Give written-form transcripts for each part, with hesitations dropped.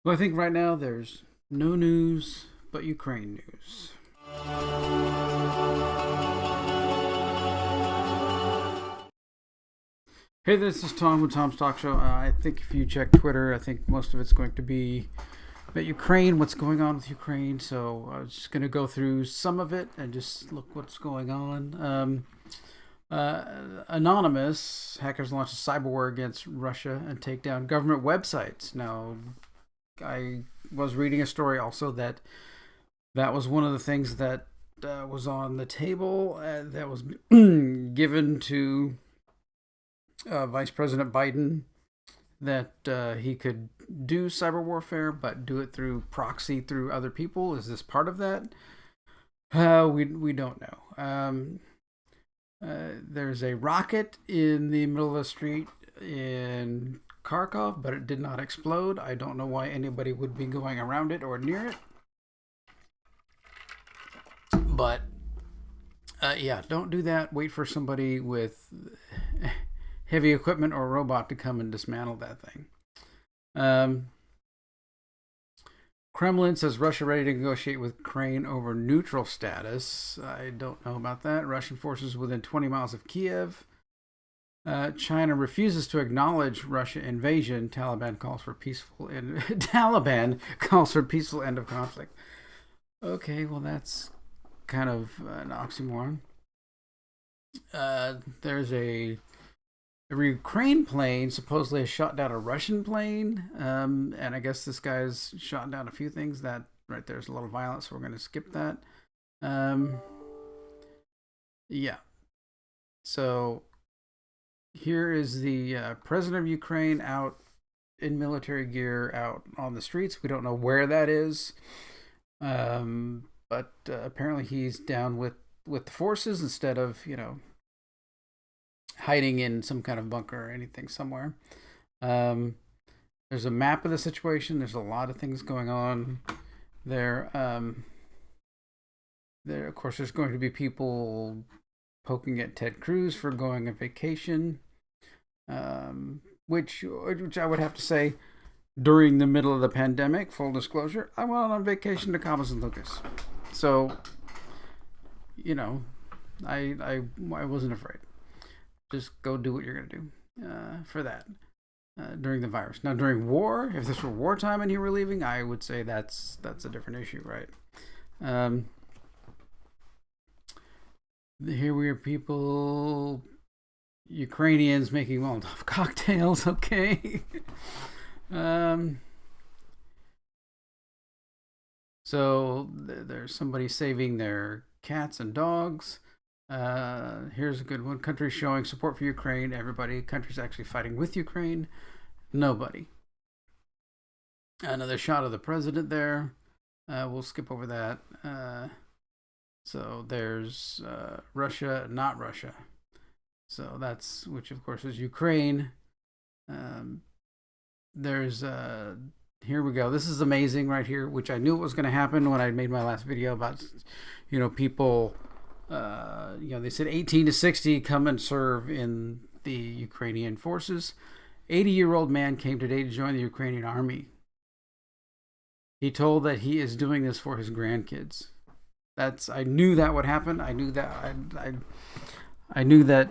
Well, I think right now there's no news but Ukraine news. Hey, this is Tom with Tom's Talk Show. I think if you check Twitter, I think most of it's going to be about Ukraine, what's going on with Ukraine. So I was just going to go through some of it and just look what's going on. Anonymous hackers launched a cyber war against Russia and take down government websites. Now, I was reading a story also that was one of the things that was on the table that was given to Vice President Biden, that he could do cyber warfare, but do it through proxy through other people. Is this part of that? We don't know. There's a rocket in the middle of the street in Kharkov, but it did not explode. I don't know why anybody would be going around it or near it. But yeah, don't do that. Wait for somebody with heavy equipment or a robot to come and dismantle that thing. Kremlin says Russia ready to negotiate with Ukraine over neutral status. I don't know about that. Russian forces within 20 miles of Kiev. China refuses to acknowledge Russia invasion. Taliban calls for peaceful end. Taliban calls for peaceful end of conflict. Okay, well that's kind of an oxymoron. There's a Ukraine plane supposedly has shot down a Russian plane, and I guess this guy's shot down a few things. That right there's a little violence, so we're going to skip that. Yeah. So here is the president of Ukraine out in military gear, out on the streets. We don't know where that is, but apparently he's down with the forces instead of hiding in some kind of bunker or anything somewhere. There's a map of the situation. There's a lot of things going on there. There, of course, there's going to be people poking at Ted Cruz for going on vacation, which I would have to say, during the middle of the pandemic, full disclosure, I went on vacation to Cabo San Lucas. So, I wasn't afraid. Just go do what you're going to do for that during the virus. Now, during war, if this were wartime and you were leaving, I would say that's a different issue, right? Here we are, people, Ukrainians making Molotov cocktails, okay? So there's somebody saving their cats and dogs. Here's a good one. Countries showing support for Ukraine. Everybody. Countries actually fighting with Ukraine. Nobody. Another shot of the president there. We'll skip over that. So there's Russia, not Russia. So that's, which of course is Ukraine. There's here we go. This is amazing right here, which I knew it was going to happen when I made my last video about people. They said 18 to 60 come and serve in the Ukrainian forces. 80-year-old man came today to join the Ukrainian army. He told that he is doing this for his grandkids. I knew that would happen. I knew that I knew that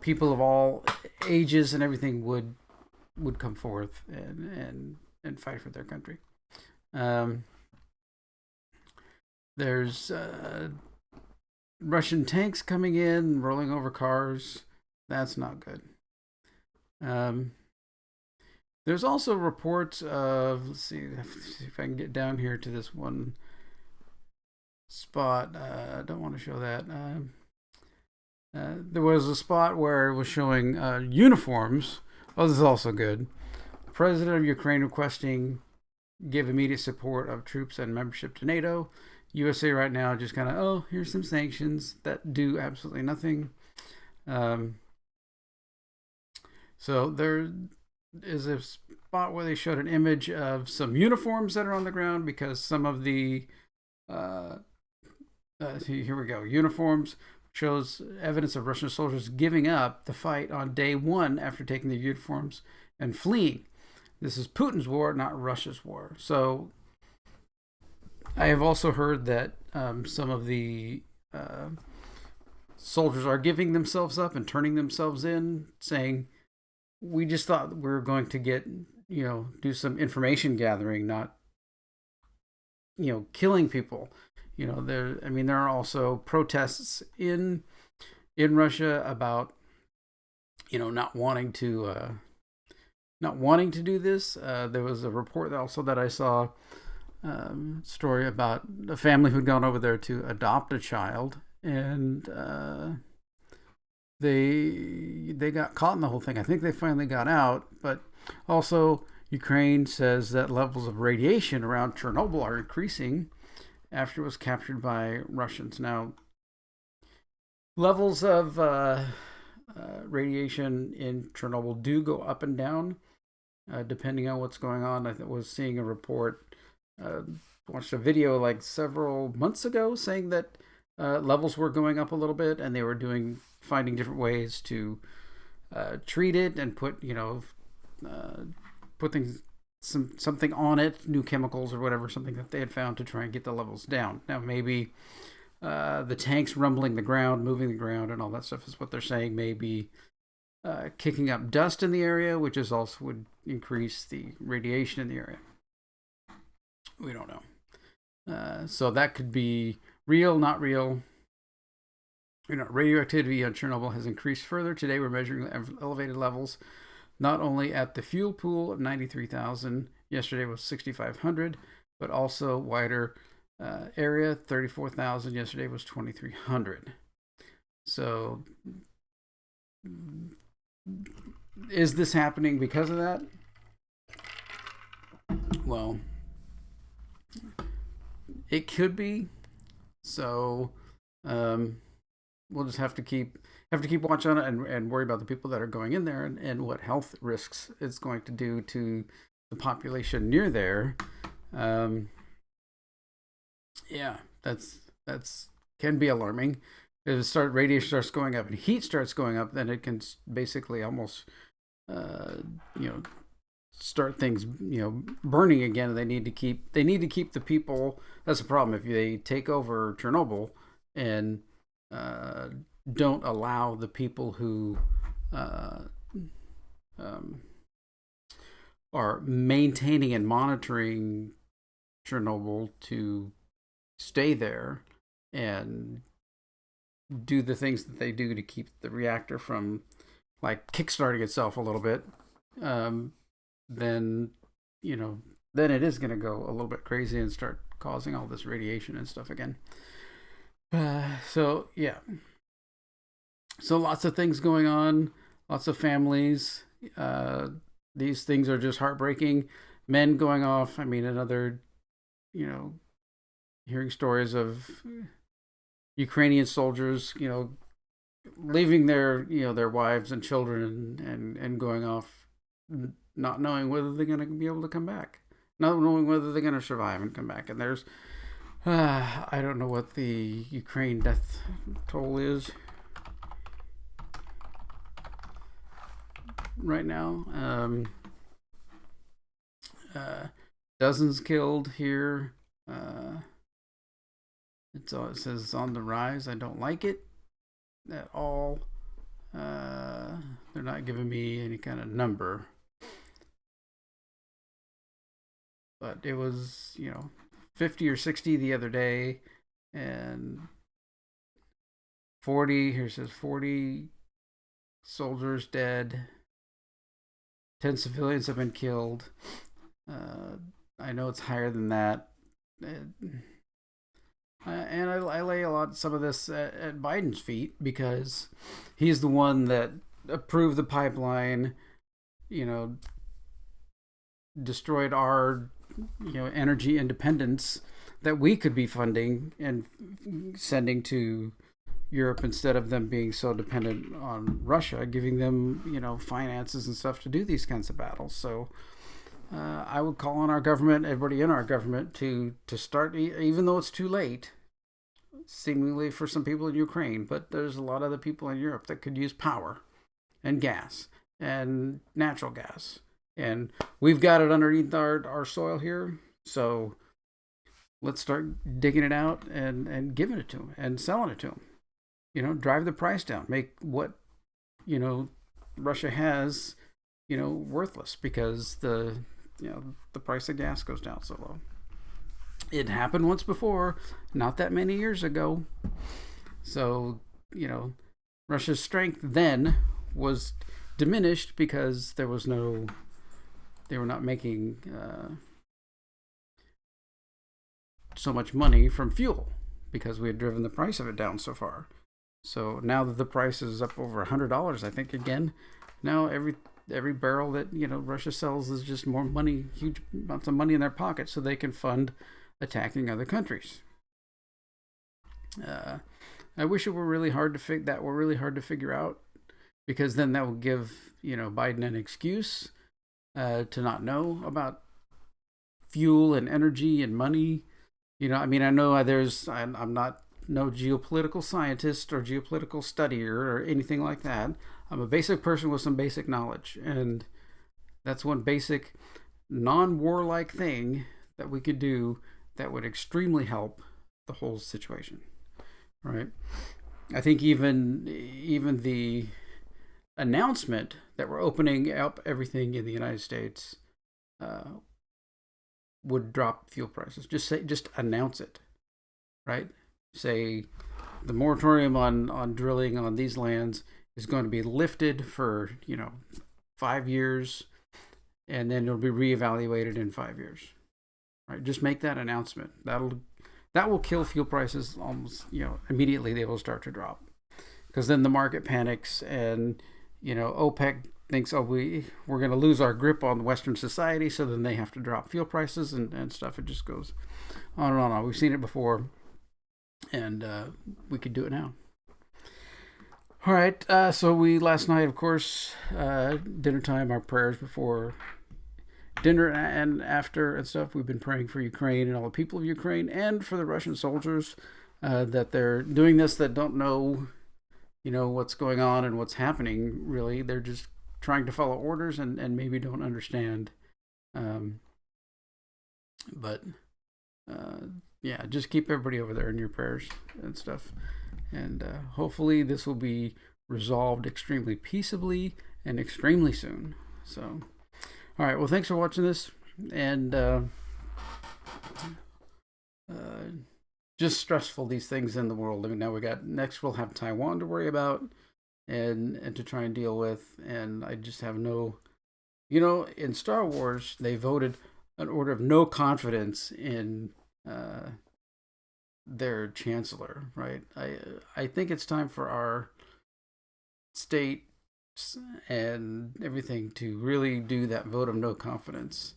people of all ages and everything would come forth and fight for their country. There's Russian tanks coming in, rolling over cars. That's not good. There's also reports of, let's see if I can get down here to this one spot. I don't want to show that. There was a spot where it was showing uniforms. Oh, this is also good. The president of Ukraine requesting give immediate support of troops and membership to NATO. USA right now just kind of, here's some sanctions that do absolutely nothing. So there is a spot where they showed an image of some uniforms that are on the ground because some of the here we go. Uniforms shows evidence of Russian soldiers giving up the fight on day one after taking their uniforms and fleeing. This is Putin's war, not Russia's war. So I have also heard that some of the soldiers are giving themselves up and turning themselves in, saying, we just thought we were going to get, do some information gathering, not, killing people. There are also protests in Russia about, not wanting to do this. There was a report also that I saw, story about a family who'd gone over there to adopt a child, and they got caught in the whole thing. I think they finally got out, but also Ukraine says that levels of radiation around Chernobyl are increasing after it was captured by Russians. Now, levels of radiation in Chernobyl do go up and down depending on what's going on. I was seeing a report, watched a video like several months ago saying that levels were going up a little bit, and they were finding different ways to treat it and put something on it, new chemicals or whatever, something that they had found to try and get the levels down. Now maybe the tanks rumbling the ground, moving the ground, and all that stuff is what they're saying. Maybe kicking up dust in the area, which is also would increase the radiation in the area. We don't know. So that could be real, not real. Radioactivity on Chernobyl has increased further. Today we're measuring elevated levels, not only at the fuel pool of 93,000, yesterday was 6,500, but also wider area, 34,000, yesterday was 2,300. So is this happening because of that? Well, it could be. So we'll just have to keep watch on it and worry about the people that are going in there and what health risks it's going to do to the population near there. That's can be alarming. If radiation starts going up and heat starts going up, then it can basically almost start things burning again. They need to keep the people. That's the problem. If they take over Chernobyl and don't allow the people who are maintaining and monitoring Chernobyl to stay there and do the things that they do to keep the reactor from like kickstarting itself a little bit, then it is going to go a little bit crazy and start causing all this radiation and stuff again. So lots of things going on, lots of families. These things are just heartbreaking. Men going off. Another, hearing stories of Ukrainian soldiers, leaving their wives and children and going off, not knowing whether they're going to be able to come back, not knowing whether they're going to survive and come back. And there's, I don't know what the Ukraine death toll is right now. Dozens killed here. It says it's on the rise. I don't like it at all. They're not giving me any kind of number, but it was 50 or 60 the other day, and 40. Here says 40 soldiers dead. 10 civilians have been killed. I know it's higher than that. And I lay some of this at Biden's feet, because he's the one that approved the pipeline, destroyed our, energy independence that we could be funding and sending to Europe instead of them being so dependent on Russia, giving them, finances and stuff to do these kinds of battles. So I would call on our government, everybody in our government, to start, even though it's too late, seemingly for some people in Ukraine, but there's a lot of other people in Europe that could use power and gas and natural gas and we've got it underneath our soil here. So let's start digging it out and giving it to them and selling it to them. You know, drive the price down, make what, you know, Russia has, you know, worthless, because the price of gas goes down so low. It happened once before, not that many years ago. So, you know, Russia's strength then was diminished because they were not making so much money from fuel, because we had driven the price of it down so far. So now that the price is up over $100, I think, again, now every barrel that, you know, Russia sells is just more money, huge amounts of money in their pocket, so they can fund attacking other countries. I wish it were really hard to figure out, because then that would give, you know, Biden an excuse to not know about fuel and energy and money. You know, I mean, I know I'm not no geopolitical scientist or geopolitical studier or anything like that. I'm a basic person with some basic knowledge, and that's one basic non-warlike thing that we could do that would extremely help the whole situation, right? I think even the announcement that we're opening up everything in the United States would drop fuel prices. Just announce it, right? Say the moratorium on drilling on these lands is going to be lifted for, you know, 5 years, and then it'll be reevaluated in 5 years. Right? Just make that announcement. That will kill fuel prices almost, you know, immediately. They will start to drop, because then the market panics, and, you know, OPEC thinks, oh, we're going to lose our grip on Western society, so then they have to drop fuel prices and stuff. It just goes on and on. We've seen it before, and we could do it now. All right, so we last night, of course, dinner time, our prayers before dinner and after and stuff. We've been praying for Ukraine and all the people of Ukraine, and for the Russian soldiers that they're doing this, that don't know, you know, what's going on and what's happening. Really, they're just trying to follow orders and maybe don't understand. Yeah, just keep everybody over there in your prayers and stuff. And hopefully this will be resolved extremely peaceably and extremely soon. So, all right. Well, thanks for watching this. And just stressful, these things in the world. I mean, now next we'll have Taiwan to worry about and to try and deal with. And I just have no, you know, in Star Wars, they voted an order of no confidence in their chancellor, right? I think it's time for our states and everything to really do that vote of no confidence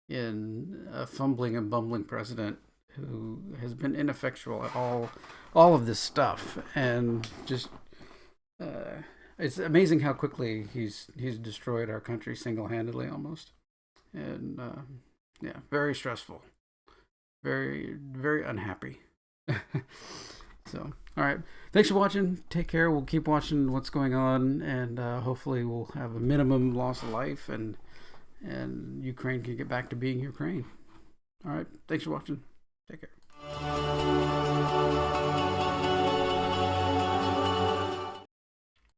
in a fumbling and bumbling president who has been ineffectual at all of this stuff. And just it's amazing how quickly he's destroyed our country single-handedly almost. And yeah, very stressful, very, very unhappy. So, all right. Thanks for watching. Take care. We'll keep watching what's going on, and hopefully we'll have a minimum loss of life, and Ukraine can get back to being Ukraine. All right. Thanks for watching. Take care.